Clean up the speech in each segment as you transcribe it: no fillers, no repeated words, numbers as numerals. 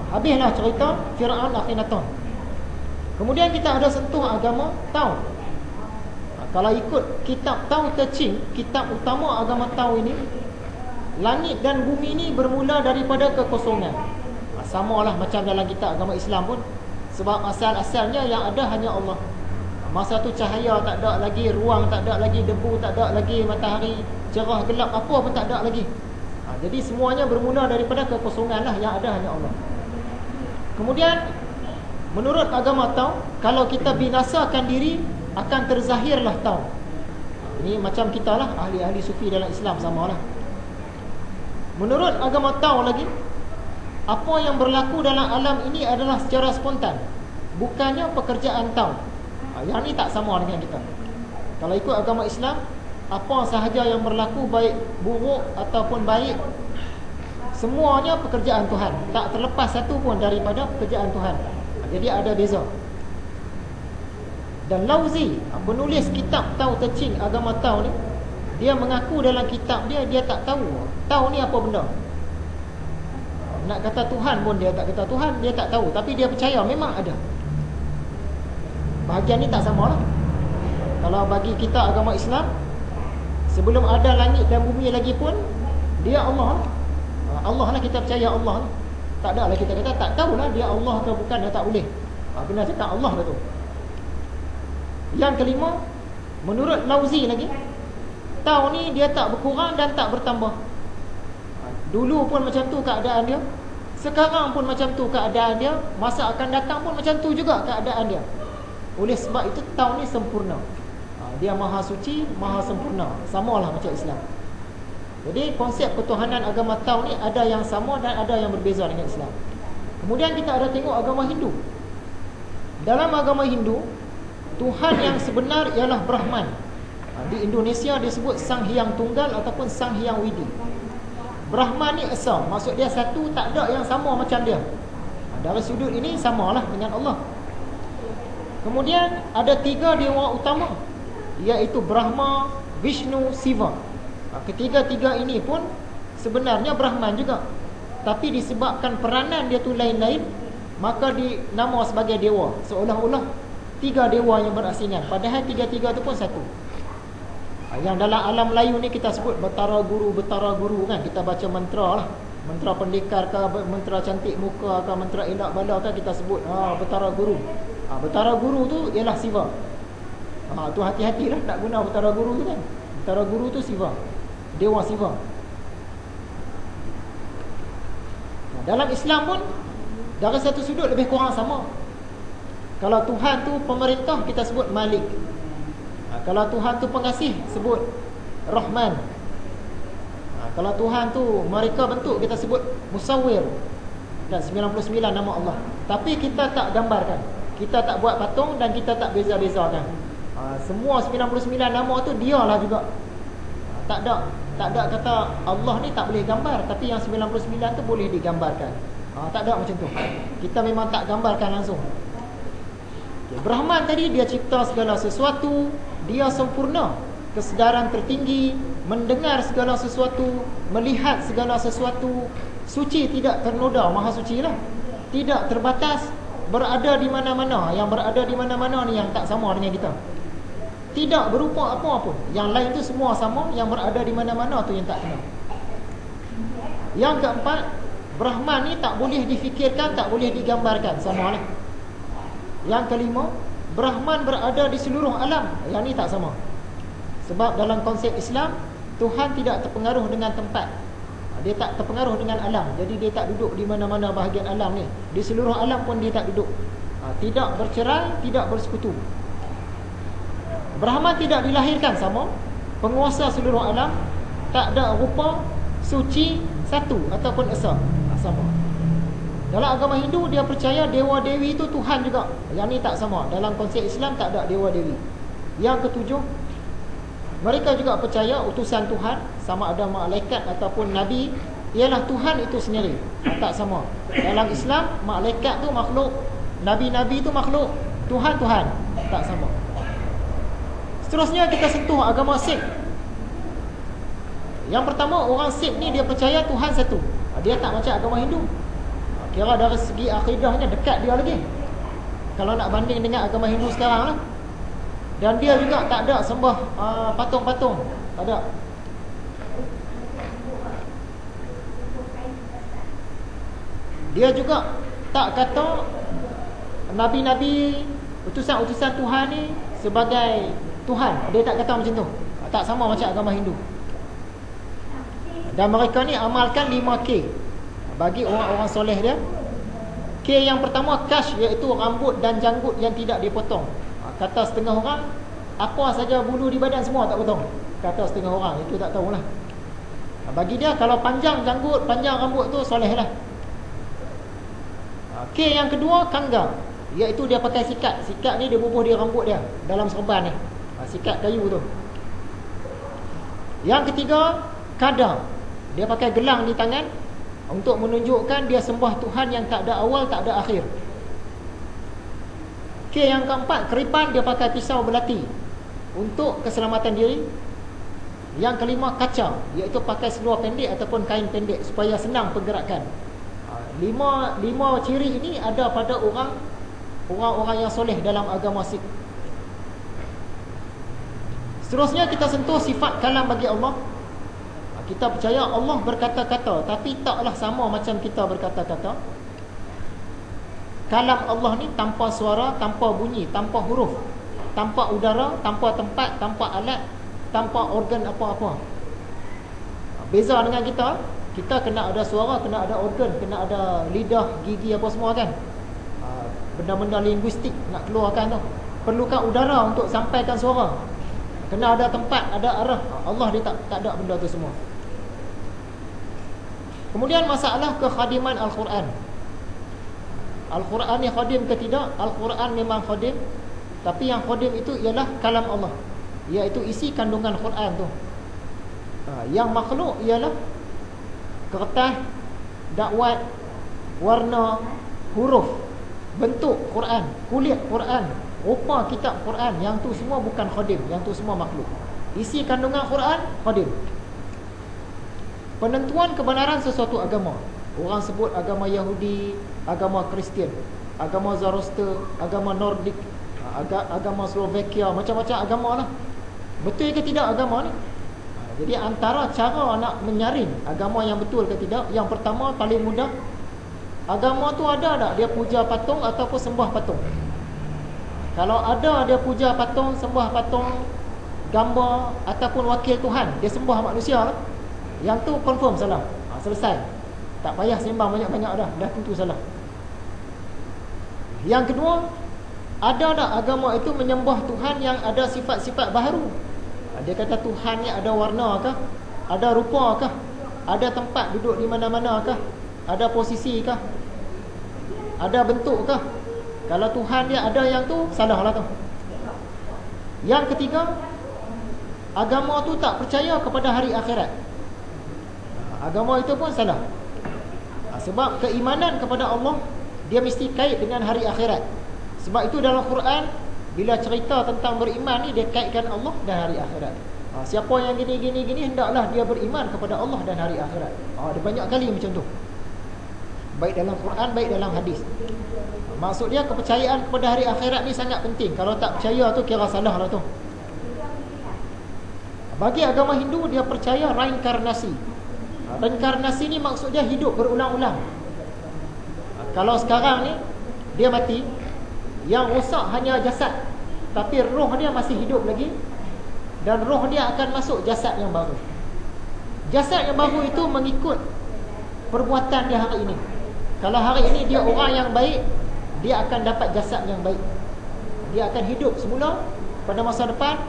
Habislah cerita Fir'aun Akhenaton. Kemudian kita ada sentuh agama Tao. Kalau ikut kitab Tao Te Ching, kitab utama agama Tao ini, langit dan bumi ini bermula daripada kekosongan. Samalah macam dalam kitab agama Islam pun. Sebab asal-asalnya yang ada hanya Allah. Masa tu cahaya tak ada lagi, ruang tak ada lagi, debu tak ada lagi, matahari cerah gelap apa pun tak ada lagi. Jadi semuanya bermula daripada kekosongan lah, yang ada hanya Allah. Kemudian menurut agama Tao, kalau kita binasakan diri, akan terzahirlah Tao. Ini macam kita lah, ahli-ahli sufi dalam Islam samalah. Menurut agama Tao lagi, apa yang berlaku dalam alam ini adalah secara spontan, bukannya pekerjaan Tao. Yang ni tak sama dengan kita. Kalau ikut agama Islam, apa sahaja yang berlaku, baik buruk ataupun baik, semuanya pekerjaan Tuhan. Tak terlepas satu pun daripada pekerjaan Tuhan. Jadi ada beza. Dan Lauzi, penulis kitab Tao Te Ching, agama Tao ni, dia mengaku dalam kitab dia, dia tak tahu Tao ni apa benda. Nak kata Tuhan pun dia tak kata Tuhan, dia tak tahu. Tapi dia percaya memang ada. Bahagian ni tak sama lah. Kalau bagi kita agama Islam, sebelum ada langit dan bumi lagi pun, dia Allah. Allah lah, kita percaya Allah lah. Tak ada lah kita kata tak tahulah dia Allah ke bukan, dia tak boleh. Kena cakap Allah lah tu. Yang kelima, menurut Lauzi lagi, Tao ni dia tak berkurang dan tak bertambah. Dulu pun macam tu keadaan dia, sekarang pun macam tu keadaan dia, masa akan datang pun macam tu juga keadaan dia. Oleh sebab itu Tao ni sempurna. Dia maha suci, maha sempurna. Samalah macam Islam. Jadi konsep ketuhanan agama Tao ni ada yang sama dan ada yang berbeza dengan Islam. Kemudian kita ada tengok agama Hindu. Dalam agama Hindu, Tuhan yang sebenar ialah Brahman. Di Indonesia disebut Sang Hyang Tunggal ataupun Sang Hyang Widi. Brahman ni esa, maksud dia satu, tak ada yang sama macam dia. Dari sudut ini samalah dengan Allah. Kemudian ada 3 dewa utama, iaitu Brahma, Vishnu, Siva. Ketiga-tiga ini pun sebenarnya Brahman juga, tapi disebabkan peranan dia tu lain-lain, maka dinama sebagai dewa. Seolah-olah 3 dewa yang berasingan, padahal 3-3 tu pun satu. Yang dalam alam Melayu ni kita sebut betara guru kan. Kita baca mantra lah, mantra pendekar ke, mantra cantik muka ke, mantra elak bala ke, kita sebut betara guru. Betara guru tu ialah Siva. Tu hati-hatilah tak guna betara guru tu kan. Betara guru tu Siva, dewa Siva. Dalam Islam pun dari satu sudut lebih kurang sama. Kalau Tuhan tu pemerintah, kita sebut Malik. Kalau Tuhan tu pengasih, sebut Rahman. Kalau Tuhan tu mereka bentuk, kita sebut Musawwir. Dan 99 nama Allah. Tapi kita tak gambarkan, kita tak buat patung dan kita tak beza-bezakan. Semua 99 nama tu dialah juga. Tak ada kata Allah ni tak boleh gambar, tapi yang 99 tu boleh digambarkan. Tak ada macam tu. Kita memang tak gambarkan langsung. Brahman tadi dia cipta segala sesuatu, dia sempurna, kesedaran tertinggi, mendengar segala sesuatu, melihat segala sesuatu, suci tidak ternoda, maha suci lah, tidak terbatas, berada di mana-mana. Yang berada di mana-mana ni yang tak sama dengan kita. Tidak berupa apa-apa. Yang lain tu semua sama, yang berada di mana-mana tu yang tak kena. Yang keempat, Brahman ni tak boleh difikirkan, tak boleh digambarkan, sama lah. Yang kelima, Brahman berada di seluruh alam. Yang ni tak sama. Sebab dalam konsep Islam, Tuhan tidak terpengaruh dengan tempat. Dia tak terpengaruh dengan alam. Jadi dia tak duduk di mana-mana bahagian alam ni. Di seluruh alam pun dia tak duduk. Tidak bercerai, tidak bersekutu. Brahman tidak dilahirkan, sama. Penguasa seluruh alam, tak ada rupa, suci, satu ataupun esa, sama. Dalam agama Hindu dia percaya dewa-dewi itu Tuhan juga. Yang ni tak sama. Dalam konsep Islam tak ada dewa-dewi. Yang ketujuh, mereka juga percaya utusan Tuhan, sama ada malaikat ataupun nabi, ialah Tuhan itu sendiri. Tak sama. Dalam Islam, malaikat tu makhluk, nabi-nabi tu makhluk, Tuhan tak sama. Seterusnya kita sentuh agama Sikh. Yang pertama, orang Sikh ni dia percaya Tuhan satu. Dia tak macam agama Hindu. Kira dari segi akidahnya dekat dia lagi, kalau nak banding dengan agama Hindu sekarang lah. Dan dia juga tak ada sembah patung-patung, tak ada. Dia juga tak kata nabi-nabi, utusan-utusan Tuhan ni sebagai Tuhan. Dia tak kata macam tu. Tak sama macam agama Hindu. Dan mereka ni amalkan 5K bagi orang-orang soleh dia. K yang pertama kash, iaitu rambut dan janggut yang tidak dipotong. Kata setengah orang, apa saja bulu di badan semua tak potong. Kata setengah orang, itu tak tahulah. Bagi dia kalau panjang janggut, panjang rambut tu soleh lah. K yang kedua kangga, iaitu dia pakai sikat. Sikat ni dia bubuh di rambut dia dalam serban ni, sikat kayu tu. Yang ketiga kada, dia pakai gelang di tangan untuk menunjukkan dia sembah Tuhan yang tak ada awal, tak ada akhir. K yang keempat keripan, dia pakai pisau belati untuk keselamatan diri. Yang kelima kaca, iaitu pakai seluar pendek ataupun kain pendek supaya senang pergerakan. Lima ciri ini ada pada orang-orang yang soleh dalam agama Sikh. Seterusnya kita sentuh sifat kalam bagi Allah. Kita percaya Allah berkata-kata, tapi taklah sama macam kita berkata-kata. Kalam Allah ni tanpa suara, tanpa bunyi, tanpa huruf, tanpa udara, tanpa tempat, tanpa alat, tanpa organ apa-apa. Beza dengan kita kena ada suara, kena ada organ, kena ada lidah, gigi apa semua kan. Benda-benda linguistik nak keluarkan tu, perlukan udara untuk sampaikan suara. Kena ada tempat, ada arah. Allah dia tak ada benda tu semua. Kemudian masalah kekhadiman Al-Quran. Al-Quran ni khadim ke tidak? Al-Quran memang khadim, tapi yang khadim itu ialah kalam Allah, iaitu isi kandungan Quran tu. Yang makhluk ialah kertas, dakwat, warna, huruf, bentuk Quran, kulit Quran, rupa kitab Quran. Yang tu semua bukan khadim, yang tu semua makhluk. Isi kandungan Quran khadim. Penentuan kebenaran sesuatu agama, orang sebut agama Yahudi, agama Kristian, agama Zoroaster, agama Nordik, agama Slovakia, macam-macam agama lah. Betul ke tidak agama ni? Jadi antara cara nak menyaring agama yang betul ke tidak, yang pertama paling mudah, agama tu ada tak dia puja patung ataupun sembah patung? Kalau ada dia puja patung, sembah patung, gambar ataupun wakil Tuhan, dia sembah manusia lah, yang tu confirm salah. Selesai, tak payah sembah banyak-banyak dah tentu salah. Yang kedua, ada tak agama itu menyembah Tuhan yang ada sifat-sifat baharu? Dia kata Tuhan ni ada warna kah? Ada rupa kah? Ada tempat duduk di mana-mana kah? Ada posisi kah? Ada bentuk kah? Kalau Tuhan dia ada yang tu, salah lah tu. Yang ketiga, agama tu tak percaya kepada hari akhirat. Agama itu pun salah. Sebab keimanan kepada Allah, dia mesti kait dengan hari akhirat. Sebab itu dalam Quran, bila cerita tentang beriman ni, dia kaitkan Allah dan hari akhirat. Siapa yang gini, hendaklah dia beriman kepada Allah dan hari akhirat. Ada banyak kali macam tu, baik dalam Quran, baik dalam hadis. Maksud dia kepercayaan kepada hari akhirat ni sangat penting. Kalau tak percaya tu kira salah lah tu. Bagi agama Hindu, dia percaya reinkarnasi. Reinkarnasi ni maksud dia hidup berulang-ulang. Kalau sekarang ni dia mati, yang rosak hanya jasad, tapi roh dia masih hidup lagi, dan roh dia akan masuk jasad yang baru. Jasad yang baru itu mengikut perbuatan dia hari ini. Kalau hari ini dia orang yang baik, dia akan dapat jasad yang baik. Dia akan hidup semula. Pada masa depan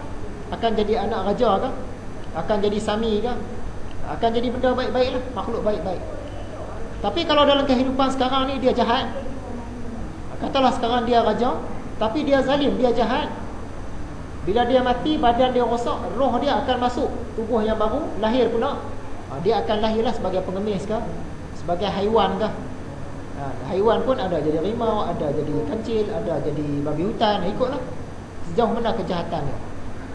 akan jadi anak raja ke, akan jadi sami ke, akan jadi benda baik-baik lah, makhluk baik-baik. Tapi kalau dalam kehidupan sekarang ni dia jahat, katalah sekarang dia raja, tapi dia zalim, dia jahat. Bila dia mati, badan dia rosak, roh dia akan masuk tubuh yang baru, lahir pula. Dia akan lahirlah sebagai pengemis ke, sebagai haiwan ke. Haiwan pun ada jadi rimau, ada jadi kancil, ada jadi babi hutan, ikutlah sejauh mana kejahatan dia.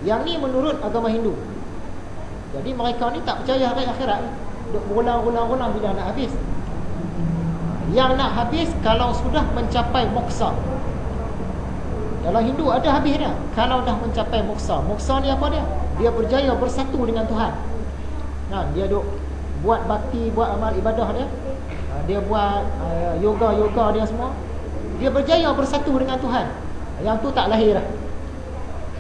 Yang ni menurut agama Hindu. Jadi mereka ni tak percaya hari akhirat, duk berulang-ulang bila nak habis. Yang nak habis kalau sudah mencapai moksa. Dalam Hindu ada habis dia kalau dah mencapai moksa. Moksa ni apa dia? Dia berjaya bersatu dengan Tuhan. Dia duk buat bakti, buat amal ibadah dia. Dia buat yoga dia semua. Dia berjaya bersatu dengan Tuhan. Yang tu tak lahir dah.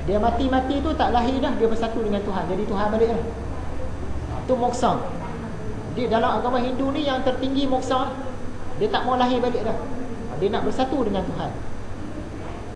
Dia mati-mati tu tak lahir dah, dia bersatu dengan Tuhan. Jadi Tuhan balik dah. Tu moksa. Di dalam agama Hindu ni yang tertinggi moksa. Dia tak mau lahir balik dah. Dia nak bersatu dengan Tuhan.